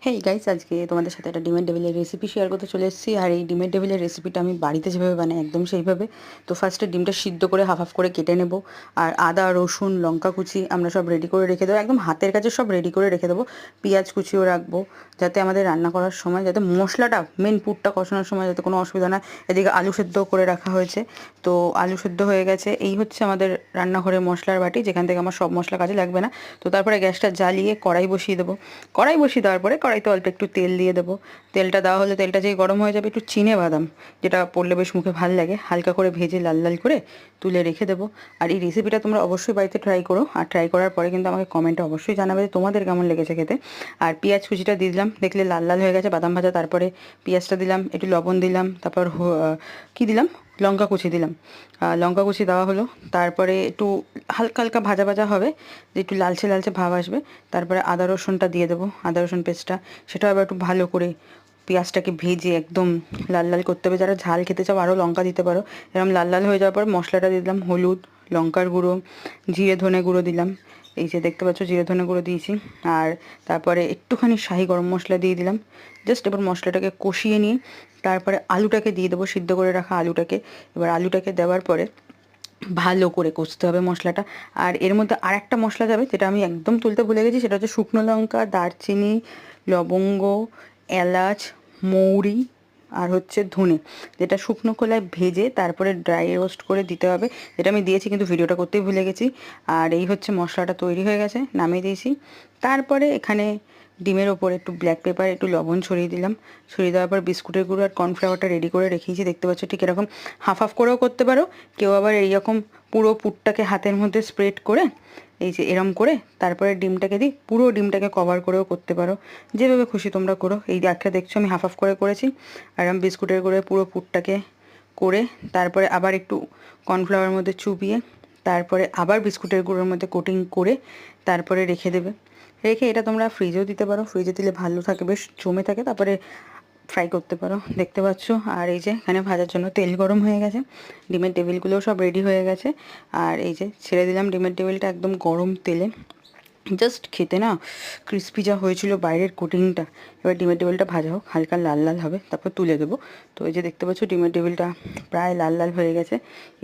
Hey guys, আজকে তোমাদের সাথে একটা ডিমের টেবিলের রেসিপি শেয়ার করতে চলে এসেছি। আর এই ডিমের টেবিলের রেসিপিটা আমি বাড়িতে যেভাবে বানাই একদম সেইভাবে। তো ফার্স্টে ডিমটা সিদ্ধ করে হাফ হাফ করে কেটে নেব। আর আদা, রসুন, লঙ্কা কুচি আমরা সব রেডি করে রেখে দেবো, একদম হাতের কাছে সব রেডি করে রেখে দেবো। পেঁয়াজ কুচিও রাখবো, যাতে আমাদের রান্না করার সময় যাতে মশলাটা মেন পুরটা কষানোর সময় যাতে কোনো অসুবিধা না। এদিকে আলু সেদ্ধ করে রাখা হয়েছে, তো আলু সেদ্ধ হয়ে গেছে। এই হচ্ছে আমাদের রান্নাঘরে মশলার বাটি, যেখান থেকে আমার সব মশলা কাজে লাগবে না। তো তারপরে গ্যাসটা জ্বালিয়ে কড়াই বসিয়ে দেবো। কড়াই বসিয়ে দেওয়ার পরে কড়াইতে অল্প একটু তেল দিয়ে দেবো। তেলটা দেওয়া হলে তেলটা যেই গরম হয়ে যাবে, একটু চিনে বাদাম, যেটা পড়লে বেশ মুখে ভাল লাগে, হালকা করে ভেজে লাল লাল করে তুলে রেখে দেবো। আর এই রেসিপিটা তোমরা অবশ্যই বাড়িতে ট্রাই করো, আর ট্রাই করার পরে কিন্তু আমাকে কমেন্টে অবশ্যই জানাবে যে তোমাদের কেমন লেগেছে খেতে। আর পেঁয়াজ কুচিটা দিয়ে দিলাম, দেখলে লাল লাল হয়ে গেছে বাদাম ভাজা। তারপরে পেঁয়াজটা দিলাম, একটু লবণ দিলাম, তারপর কী দিলাম, লঙ্কা কুচি দিলাম। লঙ্কা কুচি দেওয়া হলো, তারপরে একটু হালকা হালকা ভাজা ভাজা হবে, যে একটু লালচে লালচে ভাব আসবে। তারপরে আদা রসুনটা দিয়ে দেবো, আদা রসুন পেস্টটা, সেটা আবার একটু ভালো করে পেঁয়াজটাকে ভেজে একদম লাল লাল করতে হবে। যারা ঝাল খেতে চাও আরও লঙ্কা দিতে পারো। এরকম লাল লাল হয়ে যাওয়ার পর মশলাটা দিয়ে দিলাম, হলুদ, লঙ্কার গুঁড়ো, জিরে ধনে গুঁড়ো দিলাম। এই যে দেখতে পাচ্ছ জিরে ধনে গুঁড়ো দিয়েছি। আর তারপরে একটুখানি শাহি গরম মশলা দিয়ে দিলাম। জাস্ট এবার মশলাটাকে কষিয়ে নিয়ে তারপরে আলুটাকে দিয়ে দেবো, সিদ্ধ করে রাখা আলুটাকে। এবার আলুটাকে দেওয়ার পরে ভালো করে কষতে হবে মশলাটা। আর এর মধ্যে আর একটা মশলা যাবে, যেটা আমি একদম তুলতে ভুলে গেছি, সেটা হচ্ছে শুকনো লঙ্কা, দারচিনি, লবঙ্গ, এলাচ, মৌরি, আর হচ্ছে ধনে, যেটা শুকনো খোলায় ভেজে তারপরে ড্রাই রোস্ট করে দিতে হবে। যেটা আমি দিয়েছি কিন্তু ভিডিওটা করতেই ভুলে গেছি। আর এই হচ্ছে মশলাটা তৈরি হয়ে গেছে, নামিয়ে দিয়েছি। তারপরে এখানে ডিমের ওপর একটু ব্ল্যাক পেপার, একটু লবণ ছড়িয়ে দিলাম। ছড়িয়ে দেওয়ার পর বিস্কুটের গুঁড়ো আর কর্নফ্লাওয়ারটা রেডি করে রেখেছি, দেখতে পাচ্ছ। ঠিক এরকম হাফ হাফ করেও করতে পারো, কেউ আবার এইরকম পুরো পুরটাকে হাতের মধ্যে স্প্রেড করে, এই যে এরম করে তারপরে ডিমটাকে দিই, পুরো ডিমটাকে কভার করেও করতে পারো, যেভাবে খুশি তোমরা করো। এই একটা দেখছো আমি হাফ হাফ করে করেছি। আর আমি বিস্কুটের গুঁড়ো পুরো পুরটাকে করে তারপরে আবার একটু কর্নফ্লাওয়ারের মধ্যে চুবিয়ে তারপরে আবার বিস্কুটের গুঁড়োর মধ্যে কোটিং করে তারপরে রেখে দেবে। রেখে এটা তোমরা ফ্রিজেও দিতে পারো, ফ্রিজে দিলে ভালো থাকে, বেশ জমে থাকে। তারপরে ফ্রাই করতে পারো, দেখতে পাচ্ছ। আর এই যে এখানে ভাজার জন্য তেল গরম হয়ে গেছে, ডিমের টেবিলগুলোও সব রেডি হয়ে গেছে। আর এই যে ছেড়ে দিলাম ডিমের টেবিলটা একদম গরম তেলে। জাস্ট খেতে না ক্রিস্পি যা হয়েছিল বাইরের কোটিংটা। এবার ডিমের টেবিলটা ভাজা হোক, হালকা লাল লাল হবে, তারপর তুলে দেবো। তো এই যে দেখতে পাচ্ছ ডিমের টেবিলটা প্রায় লাল লাল হয়ে গেছে।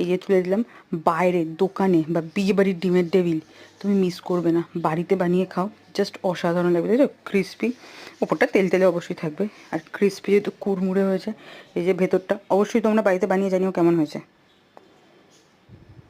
এই যে তুলে দিলাম। বাইরে দোকানে বা বিয়ে বাড়ির ডিমের টেবিল তুমি মিস করবে না, বাড়িতে বানিয়ে খাও, জাস্ট অসাধারণ লাগবে, তাই তো? ক্রিস্পি, ওপরটা তেল তেলে অবশ্যই থাকবে, আর ক্রিস্পি যেহেতু কুড়মুড়ে হয়েছে। এই যে ভেতরটা অবশ্যই তোমরা বাড়িতে বানিয়ে জানিও কেমন হয়েছে।